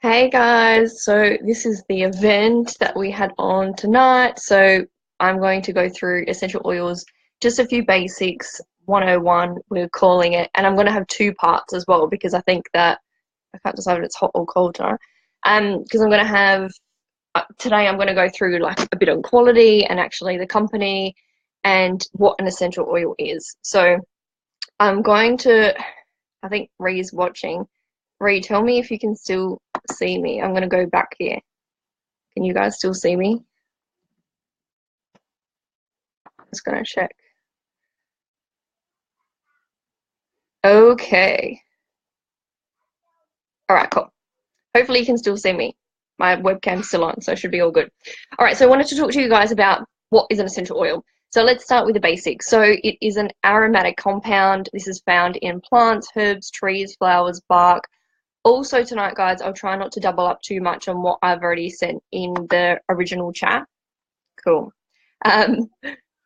Hey guys, so this is the event that we had on tonight. So I'm going to go through essential oils, just a few basics, 101, we're calling it. And I'm going to have two parts as well because I think that I can't decide if it's hot or cold tonight. Because I'm going to have today I'm going to go through like a bit on quality and actually the company and what an essential oil is. So I'm going to, I think Ree's watching. Ree, tell me if you can still see me. I'm going to go back here. Can you guys still see me? Just going to check. Okay. All right, cool. Hopefully you can still see me. My webcam's still on, so it should be all good. All right, so I wanted to talk to you guys about what is an essential oil. So let's start with the basics. So it is an aromatic compound. This is found in plants, herbs, trees, flowers, bark. Also tonight, guys, I'll try not to double up too much on what I've already said in the original chat. Cool. Um,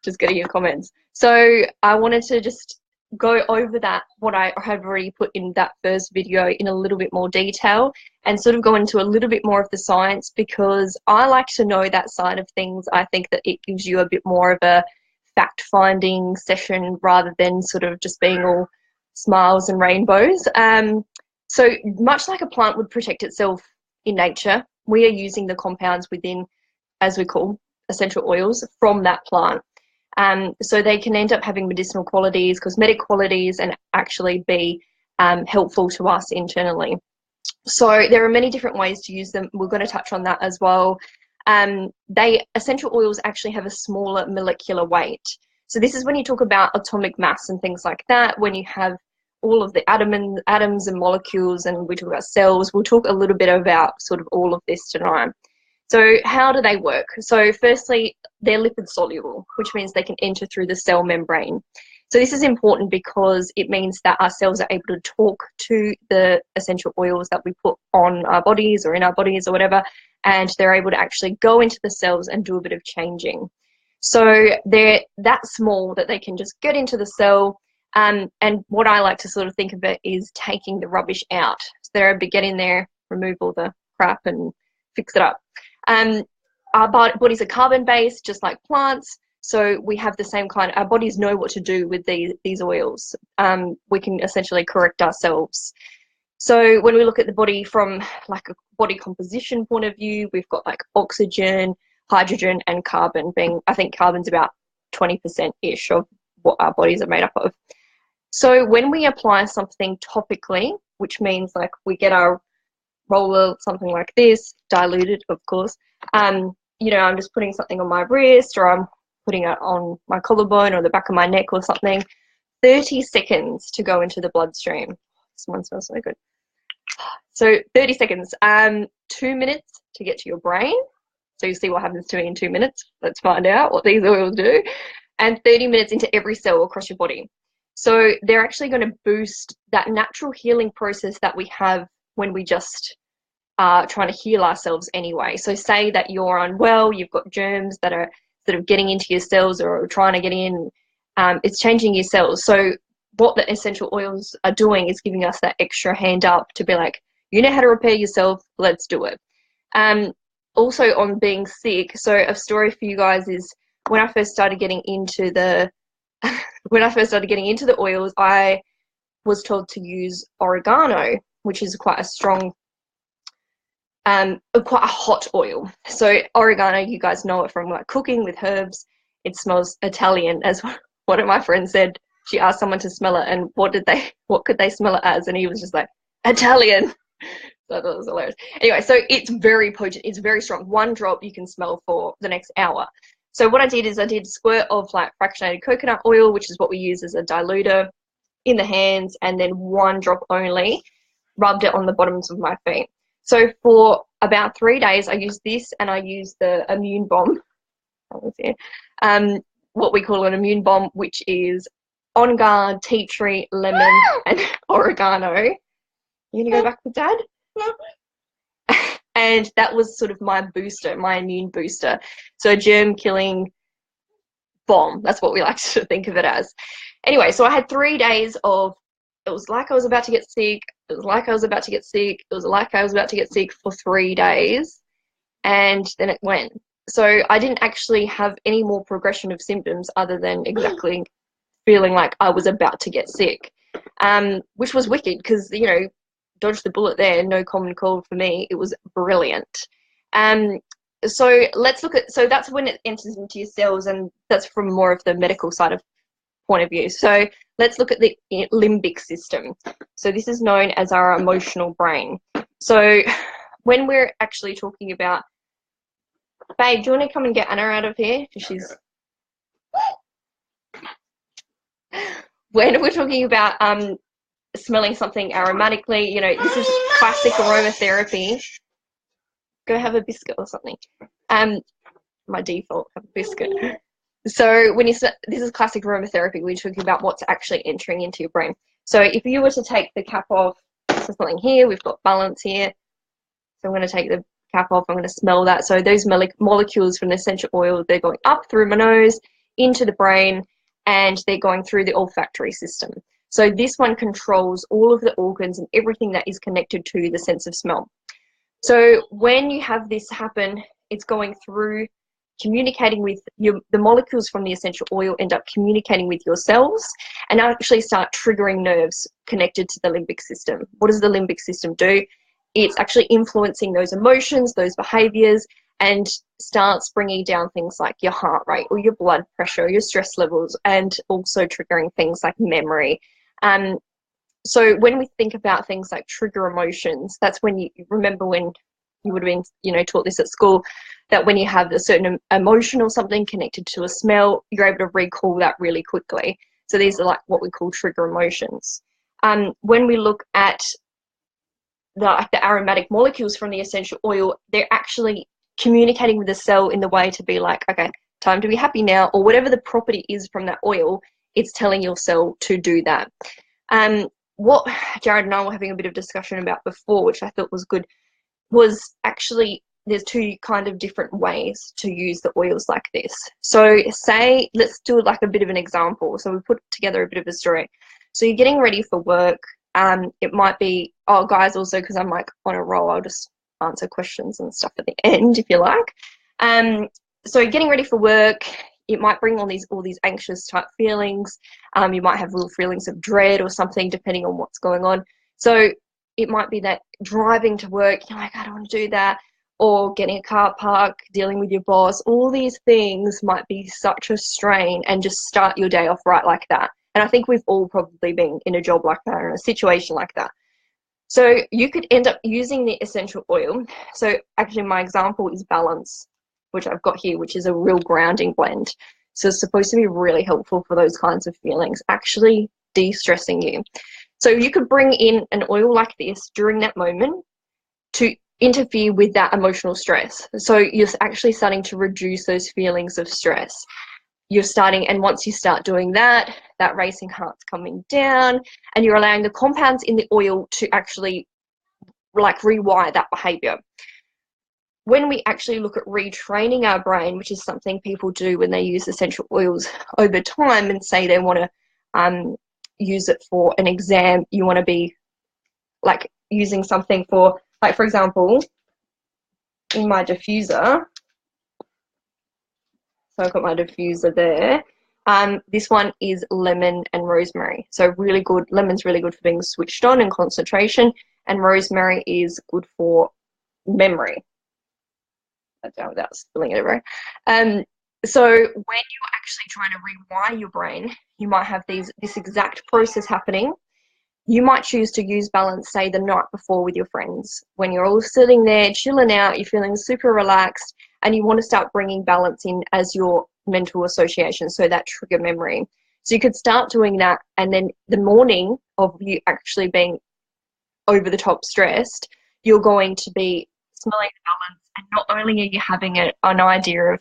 just getting your comments. So I wanted to just go over that, what I have already put in that first video in a little bit more detail and sort of go into a little bit more of the science because I like to know that side of things. I think that it gives you a bit more of a fact-finding session rather than sort of just being all smiles and rainbows. So much like a plant would protect itself in nature, we are using the compounds within, as we call, essential oils from that plant. So they can end up having medicinal qualities, cosmetic qualities, and actually be helpful to us internally. So there are many different ways to use them. We're going to touch on that as well. Essential oils actually have a smaller molecular weight. So this is when you talk about atomic mass and things like that, when you have all of the atoms and molecules, and we talk about cells. We'll talk a little bit about sort of all of this tonight. So how do they work? So firstly, they're lipid soluble, which means they can enter through the cell membrane. So this is important because it means that our cells are able to talk to the essential oils that we put on our bodies or in our bodies or whatever, and they're able to actually go into the cells and do a bit of changing. So they're that small that they can just get into the cell. And what I like to sort of think of it is taking the rubbish out. So they're able to get in there, remove all the crap and fix it up. Our bodies are carbon-based, just like plants. So we have the same kind. Our bodies know what to do with these oils. We can essentially correct ourselves. So when we look at the body from like a body composition point of view, we've got like oxygen, hydrogen, and carbon. Being, I think carbon's about 20%-ish of what our bodies are made up of. So when we apply something topically, which means like we get our roller, something like this, diluted, of course. You know, I'm just putting something on my wrist or I'm putting it on my collarbone or the back of my neck or something. 30 seconds to go into the bloodstream. This one smells so good. So 30 seconds. 2 minutes to get to your brain. So you see what happens to me in 2 minutes. Let's find out what these oils do. And 30 minutes into every cell across your body. So they're actually going to boost that natural healing process that we have when we just are trying to heal ourselves anyway. So say that you're unwell, you've got germs that are sort of getting into your cells or trying to get in, it's changing your cells. So what the essential oils are doing is giving us that extra hand up to be like, you know how to repair yourself, let's do it. Also on being sick, so a story for you guys is when I first started getting into the oils, I was told to use oregano, which is quite a strong quite a hot oil. So oregano, you guys know it from like cooking with herbs. It smells Italian, as one of my friends said. She asked someone to smell it, and what could they smell it as? And he was just like, Italian. So I thought it was hilarious. Anyway, so it's very potent. It's very strong. One drop you can smell for the next hour. So what I did is I did a squirt of like fractionated coconut oil, which is what we use as a diluter, in the hands, and then one drop only, rubbed it on the bottoms of my feet. So for about 3 days, I used this and I used the immune bomb. What we call an immune bomb, which is On Guard, tea tree, lemon, and oregano. You gonna go back with Dad? No. And that was sort of my booster, my immune booster. So germ killing bomb. That's what we like to think of it as. Anyway, so I had 3 days of it was like I was about to get sick. It was like I was about to get sick. It was like I was about to get sick for 3 days, and then it went. So I didn't actually have any more progression of symptoms other than exactly feeling like I was about to get sick, which was wicked because, you know, dodged the bullet there, no common cold for me. It was brilliant. So let's look at, so that's when it enters into your cells, and that's from more of the medical side of point of view. So let's look at the limbic system. So this is known as our emotional brain. So when we're actually talking about, babe, do you want to come and get Anna out of here? She's, when we're talking about smelling something aromatically, you know, this is classic aromatherapy. Go have a biscuit or something. My default, have a biscuit. So when you, this is classic aromatherapy. We're talking about what's actually entering into your brain. So if you were to take the cap off, so something here, we've got balance here. So I'm going to take the cap off. I'm going to smell that. So those molecules from the essential oil, they're going up through my nose into the brain, and they're going through the olfactory system. So this one controls all of the organs and everything that is connected to the sense of smell. So when you have this happen, it's going through, communicating with the molecules from the essential oil end up communicating with your cells and actually start triggering nerves connected to the limbic system. What does the limbic system do? It's actually influencing those emotions, those behaviors, and starts bringing down things like your heart rate or your blood pressure, your stress levels, and also triggering things like memory. So when we think about things like trigger emotions, that's when you remember, when you would have been, you know, taught this at school, that when you have a certain emotion or something connected to a smell, you're able to recall that really quickly. So these are like what we call trigger emotions. When we look at the aromatic molecules from the essential oil, they're actually communicating with the cell in the way to be like, okay, time to be happy now, or whatever the property is from that oil, it's telling your cell to do that. What Jared and I were having a bit of discussion about before, which I thought was good, was actually there's two kind of different ways to use the oils like this. So say, let's do like a bit of an example. So we put together a bit of a story. So you're getting ready for work. It might be, oh guys, also because I'm like on a roll, I'll just answer questions and stuff at the end if you like. So getting ready for work, it might bring on all these anxious type feelings. You might have little feelings of dread or something depending on what's going on. So it might be that driving to work, you're like, I don't want to do that, or getting a car park, dealing with your boss, all these things might be such a strain, and just start your day off right like that. And I think we've all probably been in a job like that or in a situation like that. So you could end up using the essential oil. So actually my example is Balance, which I've got here, which is a real grounding blend. So it's supposed to be really helpful for those kinds of feelings, actually de-stressing you. So you could bring in an oil like this during that moment to interfere with that emotional stress. So you're actually starting to reduce those feelings of stress. You're starting, and once you start doing that, that racing heart's coming down, and you're allowing the compounds in the oil to actually like rewire that behavior. When we actually look at retraining our brain, which is something people do when they use essential oils over time, and say they want to use it for an exam, you want to be like using something for, like for example, in my diffuser, so I've got my diffuser there. This one is lemon and rosemary. So really good. Lemon's really good for being switched on and concentration, and rosemary is good for memory. That's down without spilling it everywhere. So when you're actually trying to rewire your brain, you might have this exact process happening. You might choose to use Balance, say, the night before with your friends. When you're all sitting there, chilling out, you're feeling super relaxed, and you want to start bringing Balance in as your mental association, so that trigger memory. So you could start doing that, and then the morning of you actually being over the top stressed, you're going to be smelling Balance, and not only are you having an idea of,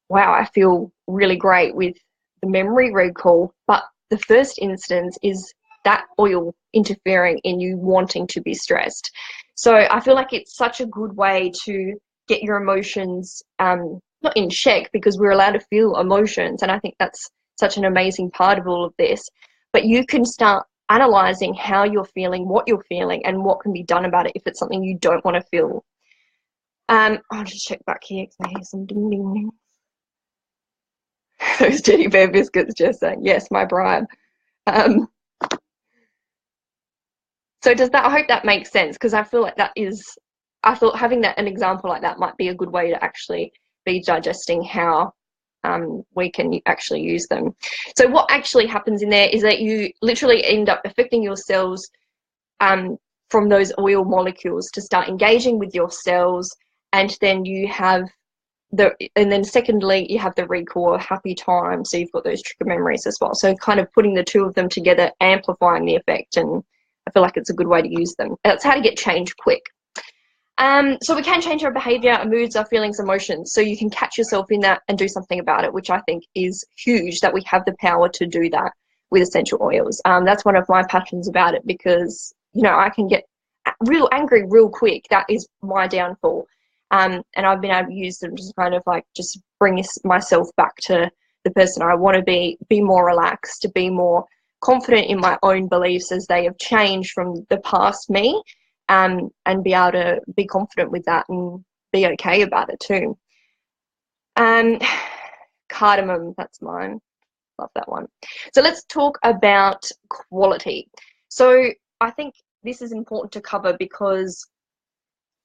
wow, I feel really great with the memory recall, but the first instance is that oil interfering in you wanting to be stressed. So I feel like it's such a good way to get your emotions not in check, because we're allowed to feel emotions, and I think that's such an amazing part of all of this. But you can start analyzing how you're feeling, what you're feeling, and what can be done about it if it's something you don't want to feel. I'll just check back here because I hear some ding ding ding. Those teddy bear biscuits just saying, yes, my bribe. So does that, I hope that makes sense, because I feel like that is, I thought having that an example like that might be a good way to actually be digesting how we can actually use them. So what actually happens in there is that you literally end up affecting your cells from those oil molecules to start engaging with your cells, and then you have and then secondly, you have the recall, happy time, so you've got those trigger memories as well. So kind of putting the two of them together, amplifying the effect, and I feel like it's a good way to use them. That's how to get change quick. So we can change our behavior, our moods, our feelings, emotions. So you can catch yourself in that and do something about it, which I think is huge, that we have the power to do that with essential oils. That's one of my passions about it, because, you know, I can get real angry real quick. That is my downfall. And I've been able to use them to kind of like just bring myself back to the person I want to be more relaxed, to be more confident in my own beliefs as they have changed from the past me. And be able to be confident with that and be okay about it too. Cardamom, that's mine. Love that one. So let's talk about quality. So I think this is important to cover because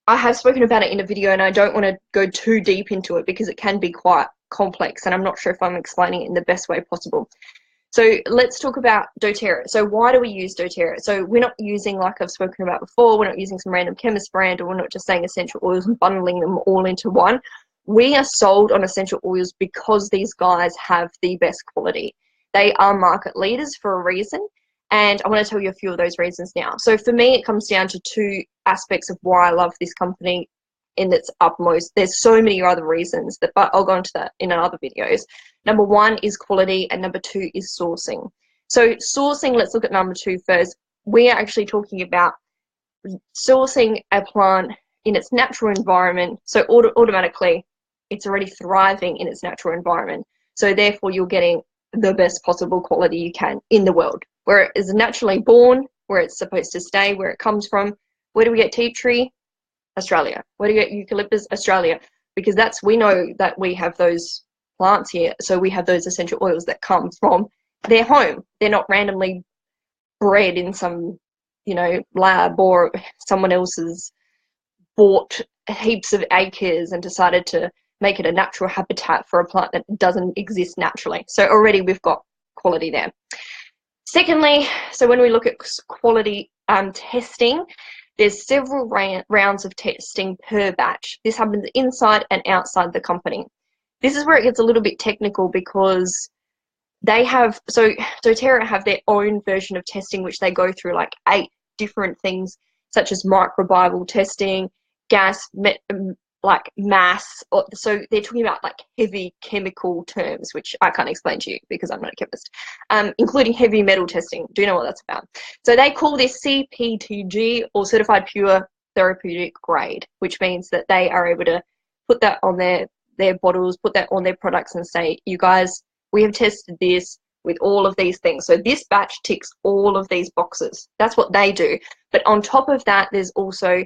I have spoken about it in a video and I don't want to go too deep into it because it can be quite complex and I'm not sure if I'm explaining it in the best way possible. So let's talk about doTERRA. So why do we use doTERRA? So we're not using, like I've spoken about before, we're not using some random chemist brand, or we're not just saying essential oils and bundling them all into one. We are sold on essential oils because these guys have the best quality. They are market leaders for a reason, and I want to tell you a few of those reasons now. So for me, it comes down to two aspects of why I love this company in its utmost. There's so many other reasons, but I'll go into that in other videos. Number one is quality, and number two is sourcing. So sourcing, let's look at number two first. We are actually talking about sourcing a plant in its natural environment. So automatically, it's already thriving in its natural environment. So therefore, you're getting the best possible quality you can in the world, where it is naturally born, where it's supposed to stay, where it comes from. Where do we get tea tree? Australia. Where do you get eucalyptus? Australia. Because we know that we have those plants here, so we have those essential oils that come from their home. They're not randomly bred in some, you know, lab, or someone else's bought heaps of acres and decided to make it a natural habitat for a plant that doesn't exist naturally. So already we've got quality there. Secondly, so when we look at quality testing, there's several rounds of testing per batch. This happens inside and outside the company. This is where it gets a little bit technical because they have, so doTERRA have their own version of testing, which they go through like 8 different things, such as microbial testing, gas, like mass. So they're talking about like heavy chemical terms, which I can't explain to you because I'm not a chemist, including heavy metal testing. Do you know what that's about? So they call this CPTG, or Certified Pure Therapeutic Grade, which means that they are able to put that on their bottles, put that on their products and say, you guys, we have tested this with all of these things. So this batch ticks all of these boxes. That's what they do. But on top of that, there's also,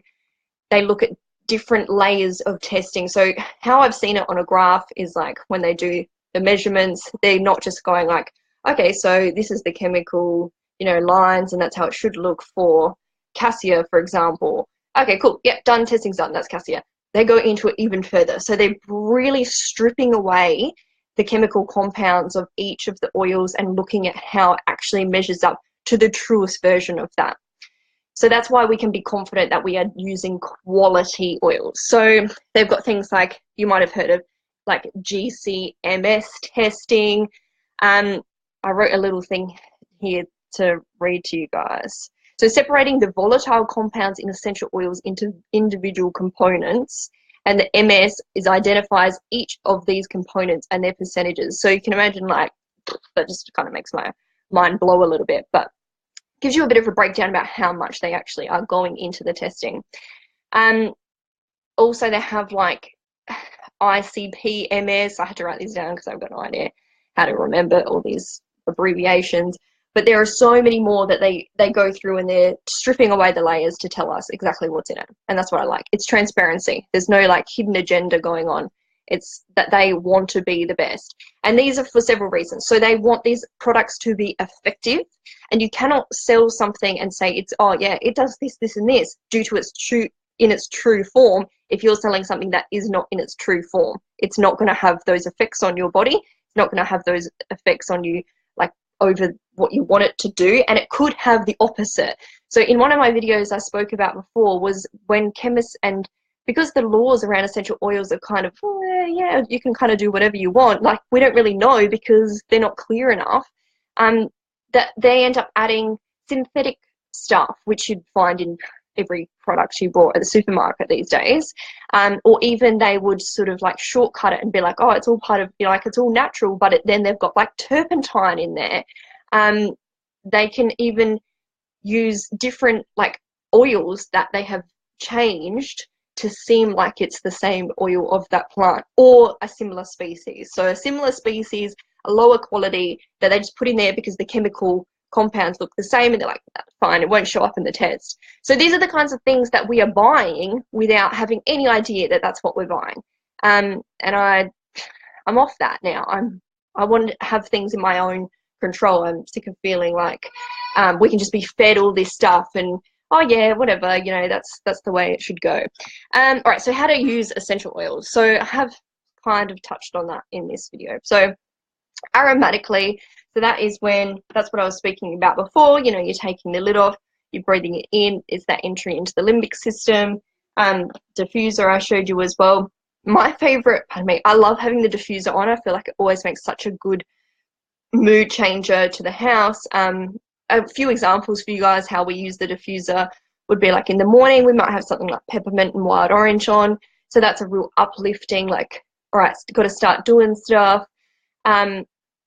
they look at different layers of testing. So how I've seen it on a graph is like when they do the measurements, they're not just going like, okay, so this is the chemical, you know, lines, and that's how it should look for cassia, for example. Okay, cool. Yeah, done. Testing's done. That's cassia. They go into it even further. So they're really stripping away the chemical compounds of each of the oils and looking at how it actually measures up to the truest version of that. So that's why we can be confident that we are using quality oils. So they've got things like, you might have heard of, like GCMS testing. I wrote a little thing here to read to you guys. So separating the volatile compounds in essential oils into individual components, and the MS identifies each of these components and their percentages. So you can imagine, like, that just kind of makes my mind blow a little bit, but gives you a bit of a breakdown about how much they actually are going into the testing. Also, they have like ICP-MS. I had to write these down because I've got no idea how to remember all these abbreviations. But there are so many more that they go through, and they're stripping away the layers to tell us exactly what's in it. And that's what I like. It's transparency. There's no like hidden agenda going on. It's that they want to be the best. And these are for several reasons. So they want these products to be effective, and you cannot sell something and say it's, oh yeah, it does this, this, and this due to its true form. If you're selling something that is not in its true form, it's not going to have those effects on your body. It's not going to have those effects on you, like over what you want it to do. And it could have the opposite. So in one of my videos I spoke about before was when chemists, and because the laws around essential oils are kind of, yeah, you can kind of do whatever you want. Like, we don't really know because they're not clear enough, that they end up adding synthetic stuff, which you'd find in every product you bought at the supermarket these days. Or even they would sort of like shortcut it and be like, oh, it's all part of, you know, like it's all natural, but then they've got like turpentine in there. They can even use different like oils that they have changed to seem like it's the same oil of that plant or a similar species. So a similar species, a lower quality, that they just put in there because the chemical compounds look the same, and they're like, that's fine, it won't show up in the test. So these are the kinds of things that we are buying without having any idea that that's what we're buying. And I'm off that now. I want to have things in my own control. I'm sick of feeling like we can just be fed all this stuff and, oh yeah, whatever, you know, that's the way it should go. All right, so how to use essential oils. So I have kind of touched on that in this video. So aromatically, so that's what I was speaking about before. You know, you're taking the lid off, you're breathing it in. It's that entry into the limbic system. Diffuser I showed you as well. My favorite, pardon me, I love having the diffuser on. I feel like it always makes such a good mood changer to the house. A few examples for you guys how we use the diffuser would be like in the morning, we might have something like peppermint and wild orange on. So that's a real uplifting, like, all right, got to start doing stuff.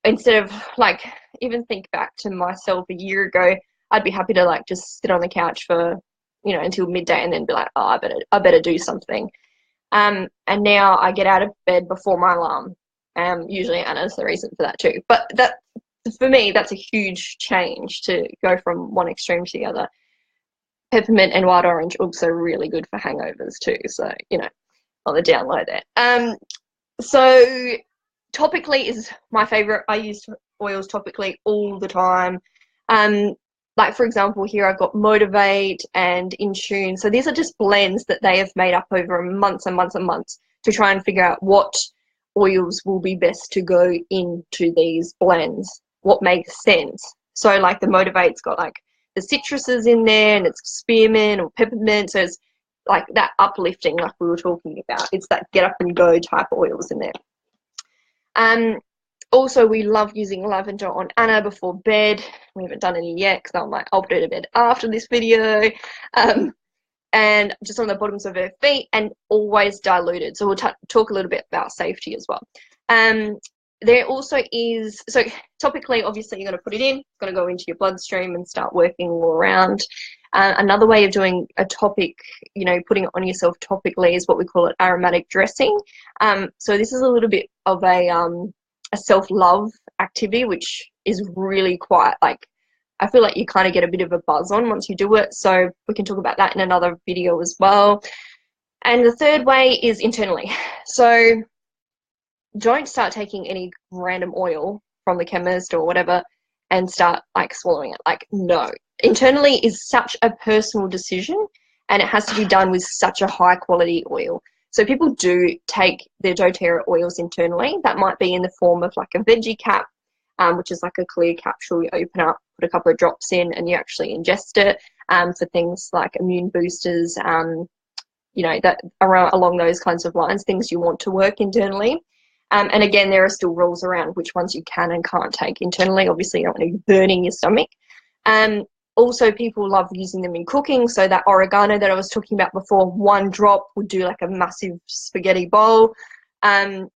Instead of like, even think back to myself a year ago, I'd be happy to like just sit on the couch for, you know, until midday and then be like, oh, I better do something. And now I get out of bed before my alarm. Usually Anna's the reason for that too. But that, for me, that's a huge change to go from one extreme to the other. Peppermint and wild orange also really good for hangovers too. So, you know, on the down low there. So topically is my favorite. I use oils topically all the time. Like for example, here I've got Motivate and Intune. So these are just blends that they have made up over months and months and months to try and figure out what oils will be best to go into these blends, what makes sense. So like the Motivate's got like the citruses in there, and it's spearmint or peppermint, so it's like that uplifting like we were talking about. It's that get up and go type oils in there. Also, we love using lavender on Anna before bed. We haven't done any yet because I'm like, I'll put it to bed after this video. And just on the bottoms of her feet, and always diluted. So we'll talk a little bit about safety as well. There also is, so topically, obviously you're going to put it in, it's going to go into your bloodstream and start working all around. Another way of doing a topic, you know, putting it on yourself topically is what we call it aromatic dressing. So this is a little bit of a self-love activity, which is really quite like, I feel like you kind of get a bit of a buzz on once you do it. So we can talk about that in another video as well. And the third way is internally. So don't start taking any random oil from the chemist or whatever and start like swallowing it. Like, no. Internally is such a personal decision, and it has to be done with such a high quality oil. So people do take their doTERRA oils internally. That might be in the form of like a veggie cap, which is like a clear capsule you open up, put a couple of drops in, and you actually ingest it for things like immune boosters, you know, that along those kinds of lines, things you want to work internally. And again, there are still rules around which ones you can and can't take internally. Obviously, you don't want to be burning your stomach. Also, people love using them in cooking. So that oregano that I was talking about before, one drop would do like a massive spaghetti bowl. And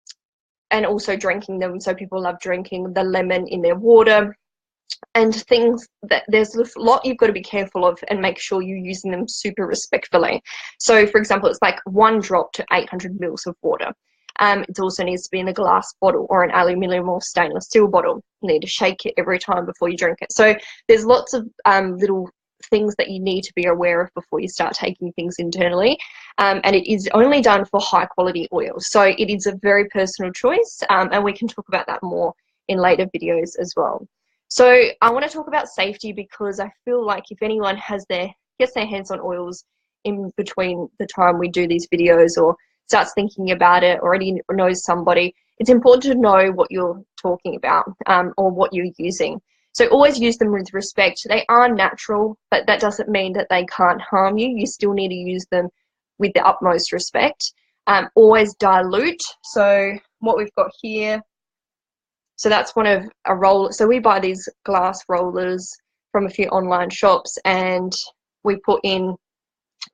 also drinking them. So people love drinking the lemon in their water. And things that there's a lot you've got to be careful of and make sure you're using them super respectfully. So, for example, it's like one drop to 800 mils of water. It also needs to be in a glass bottle or an aluminium or stainless steel bottle. You need to shake it every time before you drink it. So there's lots of little things that you need to be aware of before you start taking things internally. And it is only done for high quality oils. So it is a very personal choice, and we can talk about that more in later videos as well. So I want to talk about safety because I feel like if anyone gets their hands on oils in between the time we do these videos or starts thinking about it, already knows somebody, it's important to know what you're talking about or what you're using. So always use them with respect. They are natural, but that doesn't mean that they can't harm you. You still need to use them with the utmost respect. Always dilute. So what we've got here, so that's one of a roll. So we buy these glass rollers from a few online shops, and we put in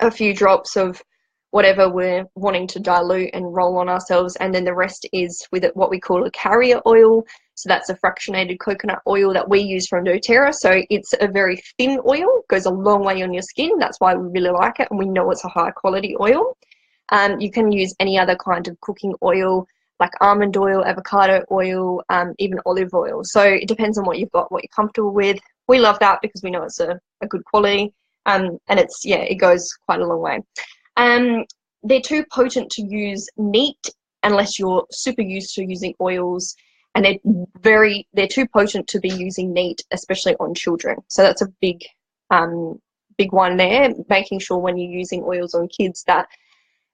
a few drops of whatever we're wanting to dilute and roll on ourselves, and then the rest is with it what we call a carrier oil. So that's a fractionated coconut oil that we use from doTERRA. So it's a very thin oil, goes a long way on your skin. That's why we really like it, and we know it's a high quality oil. You can use any other kind of cooking oil, like almond oil, avocado oil, even olive oil. So it depends on what you've got, what you're comfortable with. We love that because we know it's a good quality, and it goes quite a long way. They're too potent to use neat unless you're super used to using oils, and they're too potent to be using neat, especially on children. So that's a big one there, making sure when you're using oils on kids that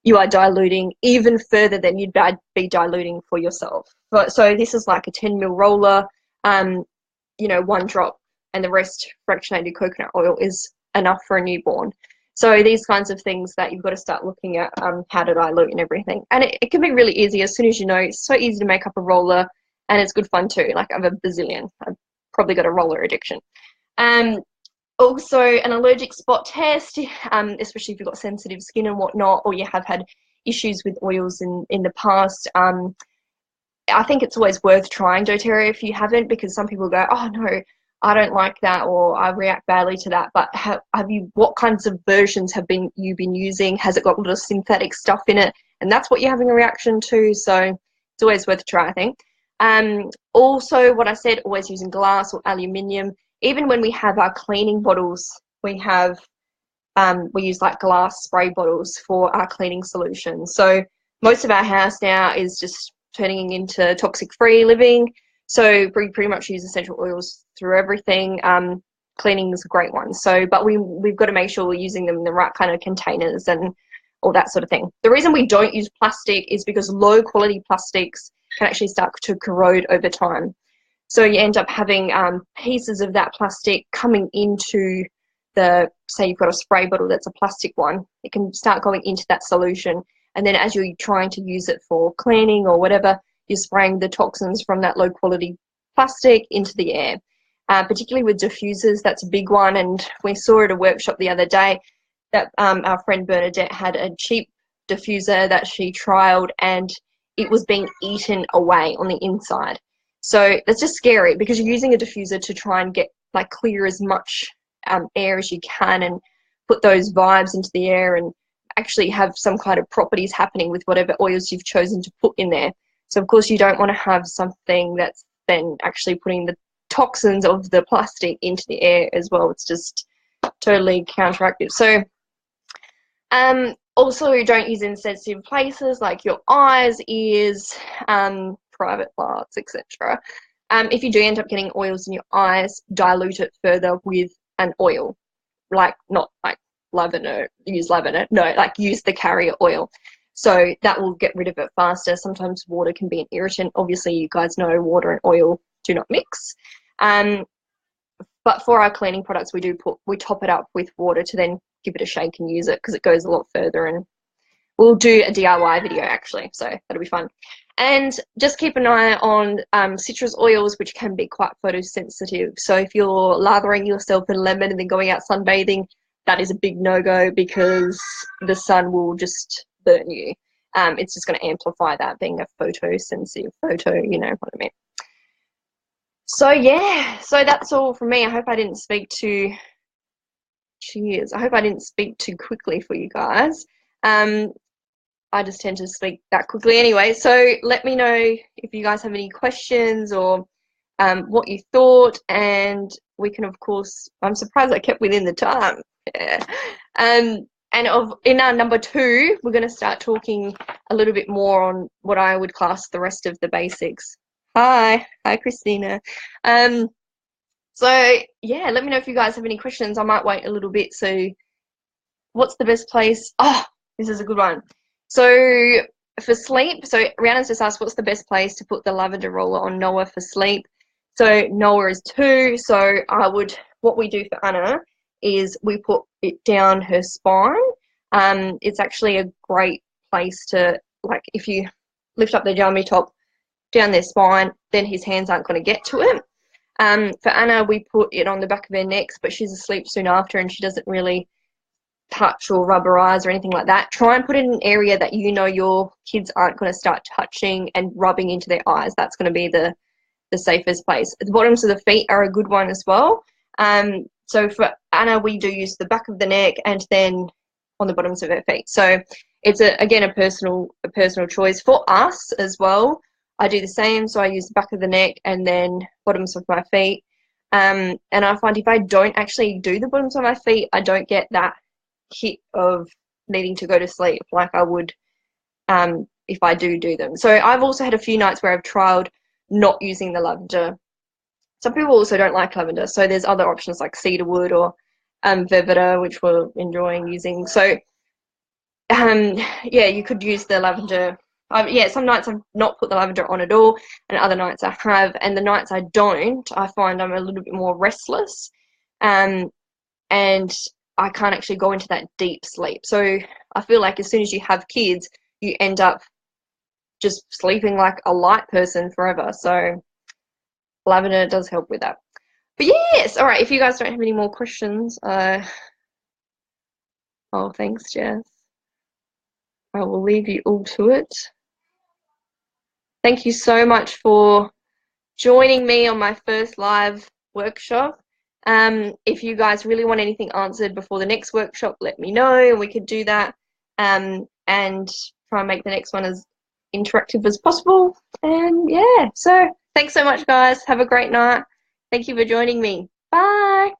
you are diluting even further than you'd be diluting for yourself. So this is like a 10 ml roller, 1 drop, and the rest fractionated coconut oil is enough for a newborn. So these kinds of things that you've got to start looking at how to dilute and everything. And it can be really easy as soon as you know. It's so easy to make up a roller, and it's good fun too. Like I have a bazillion. I've probably got a roller addiction. Also, an allergic spot test, especially if you've got sensitive skin and whatnot, or you have had issues with oils in the past. I think it's always worth trying doTERRA if you haven't, because some people go, oh no, I don't like that, or I react badly to that. But what kinds of versions have you been using? Has it got a lot of synthetic stuff in it? And that's what you're having a reaction to. So it's always worth a try, I think. Also, what I said, always using glass or aluminium. Even when we have our cleaning bottles, we use like glass spray bottles for our cleaning solutions. So most of our house now is just turning into toxic-free living. So we pretty much use essential oils through everything. Cleaning is a great one. So, but we've got to make sure we're using them in the right kind of containers and all that sort of thing. The reason we don't use plastic is because low quality plastics can actually start to corrode over time. So you end up having pieces of that plastic coming into say you've got a spray bottle that's a plastic one, it can start going into that solution. And then as you're trying to use it for cleaning or whatever, you're spraying the toxins from that low quality plastic into the air. Particularly with diffusers, that's a big one. And we saw at a workshop the other day that our friend Bernadette had a cheap diffuser that she trialed, and it was being eaten away on the inside. So that's just scary, because you're using a diffuser to try and get like clear as much air as you can and put those vibes into the air and actually have some kind of properties happening with whatever oils you've chosen to put in there. So of course you don't want to have something that's then actually putting the toxins of the plastic into the air as well. It's just totally counteractive. So also don't use in sensitive places like your eyes, ears, private parts, etc. If you do end up getting oils in your eyes, dilute it further with an oil, not like lavender, use lavender, no, like use the carrier oil. So that will get rid of it faster. Sometimes water can be an irritant. Obviously, you guys know water and oil do not mix. But for our cleaning products, we top it up with water to then give it a shake and use it, because it goes a lot further. And we'll do a DIY video actually, so that'll be fun. And just keep an eye on citrus oils, which can be quite photosensitive. So if you're lathering yourself in lemon and then going out sunbathing, that is a big no-go, because the sun will just burn you. It's just going to amplify that, being a photosensitive photo, you know what I mean. So yeah, so that's all from me. I hope I didn't speak too, cheers. I hope I didn't speak too quickly for you guys. I just tend to speak that quickly anyway. So let me know if you guys have any questions or what you thought, and we can, of course, I'm surprised I kept within the time. Yeah. In our number 2, we're going to start talking a little bit more on what I would class the rest of the basics. Hi, Christina. So yeah, let me know if you guys have any questions. I might wait a little bit. So what's the best place? Oh, this is a good one. So for sleep, so Rhiannon's just asked what's the best place to put the lavender roller on Noah for sleep. So Noah is 2, so what we do for Anna is we put it down her spine. It's actually a great place to, like, if you lift up the jammy top down their spine, then his hands aren't going to get to it. For Anna, we put it on the back of her neck, but she's asleep soon after and she doesn't really touch or rub her eyes or anything like that. Try and put it in an area that you know your kids aren't going to start touching and rubbing into their eyes. That's going to be the safest place. The bottoms of the feet are a good one as well. So for Anna, we do use the back of the neck and then on the bottoms of her feet. So it's again a personal choice. For us as well, I do the same. So I use the back of the neck and then bottoms of my feet. And I find if I don't actually do the bottoms of my feet, I don't get that hit of needing to go to sleep like I would if I do them. So I've also had a few nights where I've trialed not using the lavender. Some people also don't like lavender, so there's other options like cedarwood or Vevita, which we're enjoying using. So yeah, you could use the lavender. Yeah, some nights I've not put the lavender on at all, and other nights I have. And the nights I don't, I find I'm a little bit more restless, and I can't actually go into that deep sleep. So I feel like as soon as you have kids, you end up just sleeping like a light person forever. So lavender does help with that. But yes, all right, if you guys don't have any more questions, oh, thanks, Jess. I will leave you all to it. Thank you so much for joining me on my first live workshop. If you guys really want anything answered before the next workshop, let me know and we could do that, and try and make the next one as interactive as possible. And yeah, so thanks so much, guys. Have a great night. Thank you for joining me. Bye.